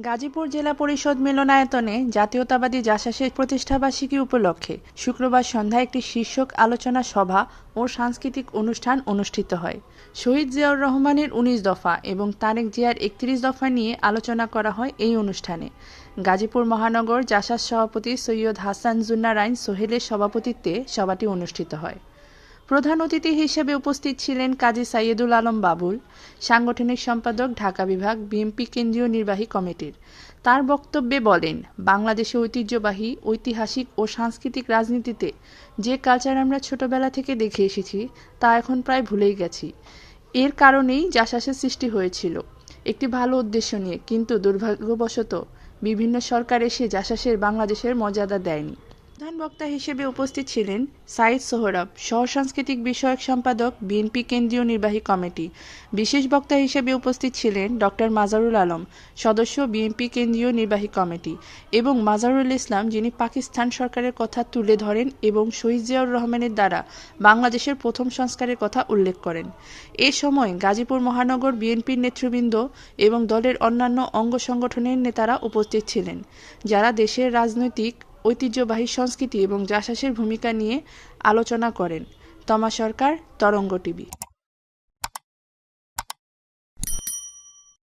গাজীপুর জেলা পরিষদ মিলনায়তনে জাতীয়তাবাদী জাসাসের প্রতিষ্ঠাবার্ষিকী উপলক্ষে শুক্রবার সন্ধ্যায় একটি শীর্ষক আলোচনা সভা ও সাংস্কৃতিক অনুষ্ঠান অনুষ্ঠিত হয়। শহীদ জিয়াউর রহমানের ১৯ দফা এবং তারেক জিয়ার ৩১ দফা নিয়ে আলোচনা করা হয় এই অনুষ্ঠানে। গাজীপুর মহানগর জাসাস সভাপতি সৈয়দ হাসান জুন্নারাইন সোহেলের সভাপতিত্বে সভাটি অনুষ্ঠিত হয়। প্রধান অতিথি হিসেবে উপস্থিত ছিলেন কাজী সাইয়েদুল আলম বাবুল, সাংগঠনিক সম্পাদক ঢাকা বিভাগ বিএনপি কেন্দ্রীয় নির্বাহী কমিটির। তার বক্তব্যে বলেন, বাংলাদেশে ঐতিহ্যবাহী, ঐতিহাসিক ও সাংস্কৃতিক রাজনীতিতে যে কালচার আমরা ছোটবেলা থেকে দেখে এসেছি তা এখন প্রায় ভুলেই গেছি। এর কারণেই জাসাসের সৃষ্টি হয়েছিল একটি ভালো উদ্দেশ্য নিয়ে, কিন্তু দুর্ভাগ্যবশত বিভিন্ন সরকার এসে জাসাসের বাংলাদেশের মর্যাদা দেয়নি। প্রধান বক্তা হিসেবে উপস্থিত ছিলেন সাইদ সোহরাব, সহ সাংস্কৃতিক বিষয়ক সম্পাদক বিএনপি কেন্দ্রীয় নির্বাহী কমিটি। বিশেষ বক্তা হিসেবে উপস্থিত ছিলেন ডক্টর মাজারুল আলম, সদস্য বিএনপি কেন্দ্রীয় নির্বাহী কমিটি, এবং মাজারুল ইসলাম, যিনি পাকিস্তান সরকারের কথা তুলে ধরেন এবং শহীদ জিয়াউর রহমানের দ্বারা বাংলাদেশের প্রথম সংস্কারের কথা উল্লেখ করেন। এ সময় গাজীপুর মহানগর বিএনপির নেতৃবৃন্দ এবং দলের অন্যান্য অঙ্গ সংগঠনের নেতারা উপস্থিত ছিলেন, যারা দেশের রাজনৈতিক ঐতিহ্যবাহী সংস্কৃতি এবং জাসাসের ভূমিকা নিয়ে আলোচনা করেন। তমা সরকার, তরঙ্গ টিভি।